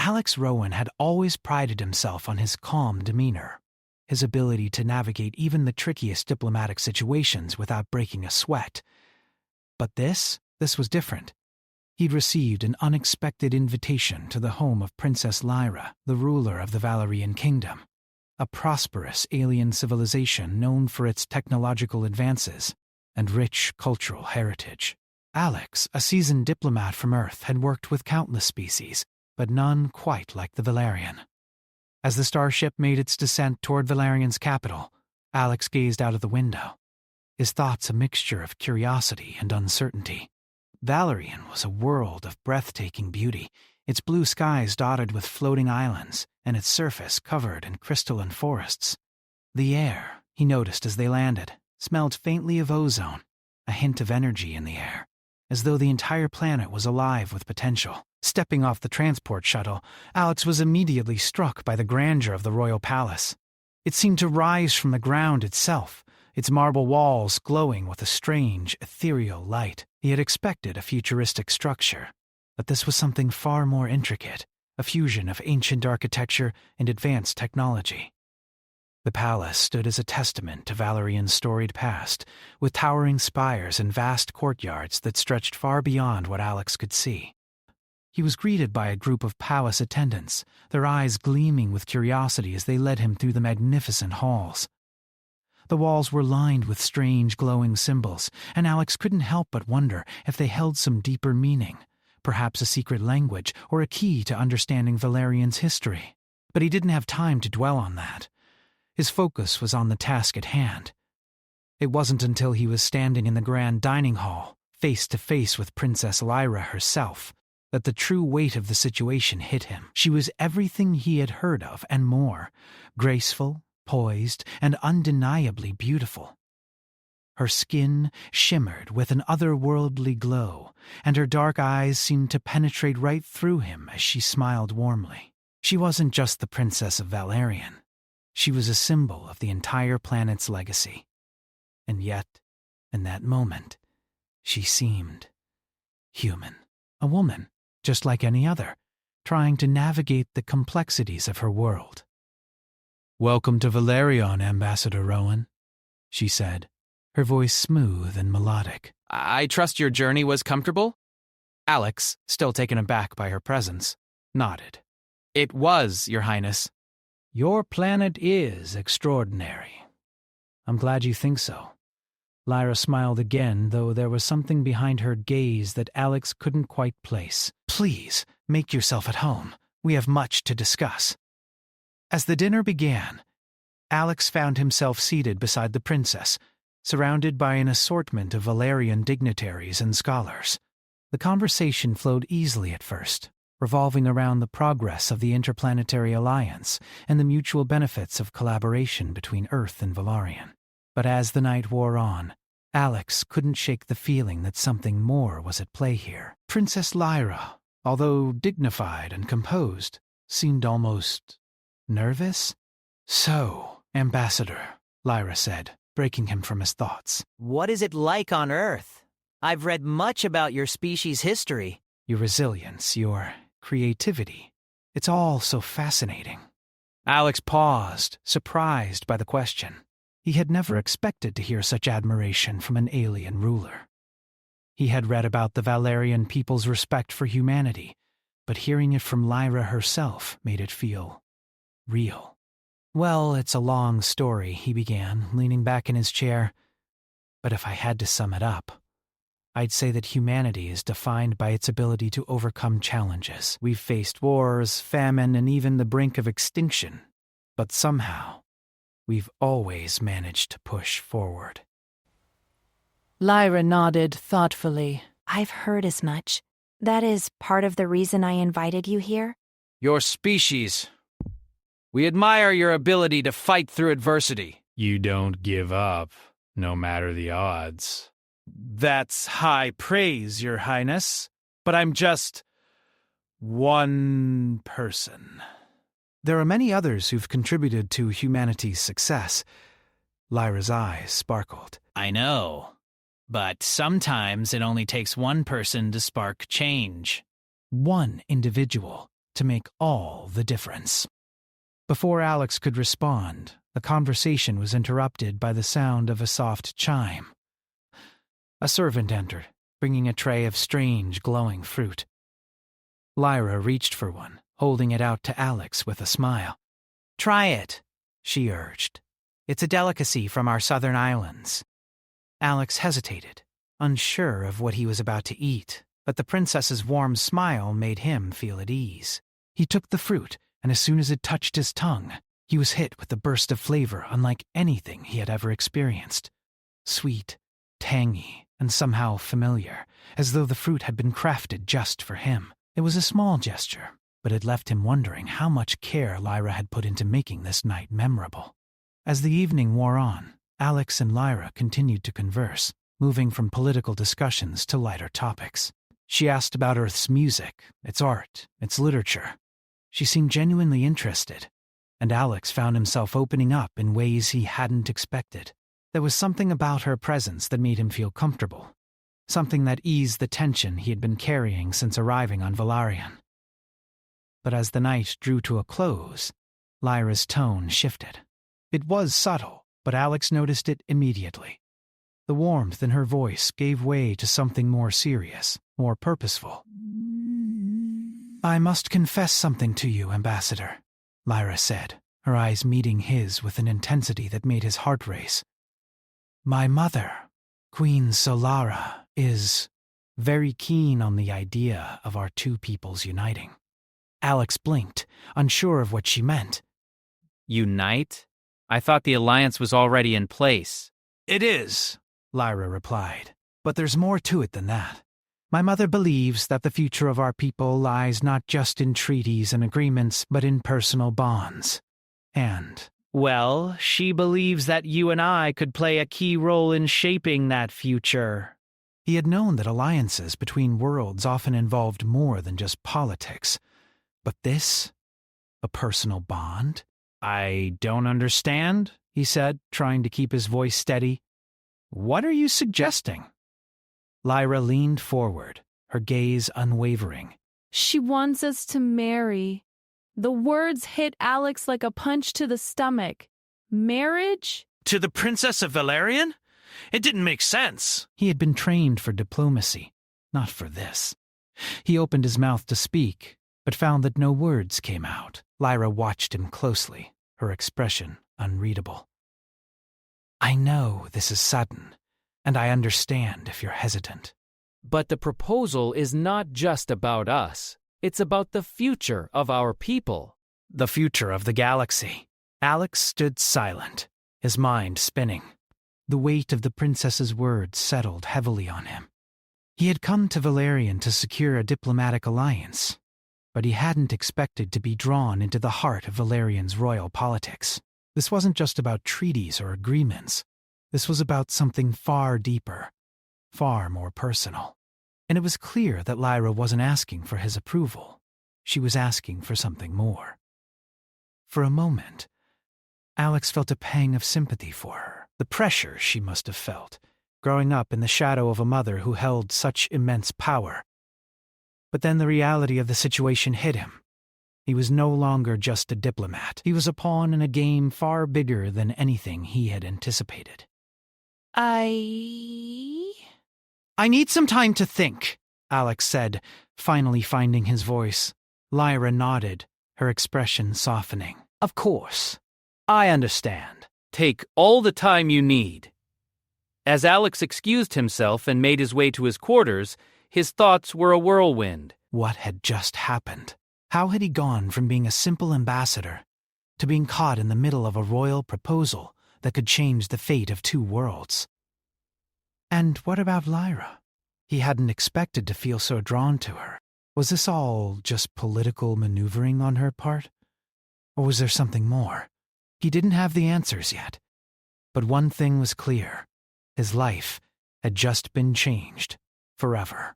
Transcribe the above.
Alex Rowan had always prided himself on his calm demeanor, his ability to navigate even the trickiest diplomatic situations without breaking a sweat. But this was different. He'd received an unexpected invitation to the home of Princess Lyra, the ruler of the Valerian kingdom, a prosperous alien civilization known for its technological advances and rich cultural heritage. Alex, a seasoned diplomat from Earth, had worked with countless species, but none quite like the Valerian. As the starship made its descent toward Valerian's capital, Alex gazed out of the window, his thoughts a mixture of curiosity and uncertainty. Valerian was a world of breathtaking beauty, its blue skies dotted with floating islands and its surface covered in crystalline forests. The air, he noticed as they landed, smelled faintly of ozone, a hint of energy in the air, as though the entire planet was alive with potential. Stepping off the transport shuttle, Alex was immediately struck by the grandeur of the royal palace. It seemed to rise from the ground itself, its marble walls glowing with a strange, ethereal light. He had expected a futuristic structure, but this was something far more intricate, a fusion of ancient architecture and advanced technology. The palace stood as a testament to Valerian's storied past, with towering spires and vast courtyards that stretched far beyond what Alex could see. He was greeted by a group of palace attendants, their eyes gleaming with curiosity as they led him through the magnificent halls. The walls were lined with strange glowing symbols, and Alex couldn't help but wonder if they held some deeper meaning, perhaps a secret language or a key to understanding Valerian's history. But he didn't have time to dwell on that. His focus was on the task at hand. It wasn't until he was standing in the grand dining hall, face to face with Princess Lyra herself, that the true weight of the situation hit him. She was everything he had heard of and more, graceful, poised, and undeniably beautiful. Her skin shimmered with an otherworldly glow, and her dark eyes seemed to penetrate right through him as she smiled warmly. She wasn't just the Princess of Valerian. She was a symbol of the entire planet's legacy. And yet, in that moment, she seemed human. A woman, just like any other, trying to navigate the complexities of her world. "Welcome to Valerian, Ambassador Rowan," she said, her voice smooth and melodic. "I trust your journey was comfortable?" Alex, still taken aback by her presence, nodded. "It was, Your Highness." "Your planet is extraordinary. I'm glad you think so." Lyra smiled again, though there was something behind her gaze that Alex couldn't quite place. "Please, make yourself at home. We have much to discuss." As the dinner began, Alex found himself seated beside the princess, surrounded by an assortment of Valerian dignitaries and scholars. The conversation flowed easily at first, revolving around the progress of the interplanetary alliance and the mutual benefits of collaboration between Earth and Valerian. But as the night wore on, Alex couldn't shake the feeling that something more was at play here. Princess Lyra, although dignified and composed, seemed almost nervous. "So, Ambassador," Lyra said, breaking him from his thoughts. "What is it like on Earth? I've read much about your species' history." "Your resilience, your creativity. It's all so fascinating." Alex paused, surprised by the question. He had never expected to hear such admiration from an alien ruler. He had read about the Valerian people's respect for humanity, but hearing it from Lyra herself made it feel real. "Well, it's a long story," he began, leaning back in his chair. "But if I had to sum it up, I'd say that humanity is defined by its ability to overcome challenges. We've faced wars, famine, and even the brink of extinction, but somehow we've always managed to push forward." Lyra nodded thoughtfully. "I've heard as much. That is part of the reason I invited you here?" "Your species. We admire your ability to fight through adversity." "You don't give up, no matter the odds." "That's high praise, Your Highness, but I'm just one person. There are many others who've contributed to humanity's success." Lyra's eyes sparkled. "I know, but sometimes it only takes one person to spark change." One individual to make all the difference. Before Alex could respond, the conversation was interrupted by the sound of a soft chime. A servant entered, bringing a tray of strange, glowing fruit. Lyra reached for one, holding it out to Alex with a smile. Try it, she urged. It's a delicacy from our southern islands. Alex hesitated, unsure of what he was about to eat, but the princess's warm smile made him feel at ease. He took the fruit, and as soon as it touched his tongue, he was hit with a burst of flavor unlike anything he had ever experienced. Sweet, tangy, and somehow familiar, as though the fruit had been crafted just for him. It was a small gesture, but it left him wondering how much care Lyra had put into making this night memorable. As the evening wore on, Alex and Lyra continued to converse, moving from political discussions to lighter topics. She asked about Earth's music, its art, its literature. She seemed genuinely interested, and Alex found himself opening up in ways he hadn't expected. There was something about her presence that made him feel comfortable, something that eased the tension he had been carrying since arriving on Valarian. But as the night drew to a close, Lyra's tone shifted. It was subtle, but Alex noticed it immediately. The warmth in her voice gave way to something more serious, more purposeful. "I must confess something to you, Ambassador," Lyra said, her eyes meeting his with an intensity that made his heart race. "My mother, Queen Solara, is very keen on the idea of our two peoples uniting." Alex blinked, unsure of what she meant. Unite? I thought the alliance was already in place. "It is," Lyra replied, "but there's more to it than that. My mother believes that the future of our people lies not just in treaties and agreements, but in personal bonds. And, Well, she believes that you and I could play a key role in shaping that future." he had known that alliances between worlds often involved more than just politics. But this? A personal bond? I don't understand, he said, trying to keep his voice steady. What are you suggesting? Lyra leaned forward, her gaze unwavering. She wants us to marry. The words hit Alex like a punch to the stomach. Marriage? To the Princess of Valarian? It didn't make sense. He had been trained for diplomacy, not for this. He opened his mouth to speak, but found that no words came out. Lyra watched him closely, her expression unreadable. "I know this is sudden, and I understand if you're hesitant." But the proposal is not just about us. It's about the future of our people. The future of the galaxy. Alex stood silent, his mind spinning. The weight of the princess's words settled heavily on him. He had come to Valarian to secure a diplomatic alliance, but he hadn't expected to be drawn into the heart of Valarian's royal politics. This wasn't just about treaties or agreements. This was about something far deeper, far more personal. And it was clear that Lyra wasn't asking for his approval. She was asking for something more. For a moment, Alex felt a pang of sympathy for her, the pressure she must have felt, growing up in the shadow of a mother who held such immense power. But then the reality of the situation hit him. He was no longer just a diplomat. He was a pawn in a game far bigger than anything he had anticipated. I need some time to think," Alex said, finally finding his voice. Lyra nodded, her expression softening. Of course. I understand. Take all the time you need. As Alex excused himself and made his way to his quarters, his thoughts were a whirlwind. What had just happened? How had he gone from being a simple ambassador to being caught in the middle of a royal proposal that could change the fate of two worlds? And what about Lyra? He hadn't expected to feel so drawn to her. Was this all just political maneuvering on her part? Or was there something more? He didn't have the answers yet. But one thing was clear. His life had just been changed forever.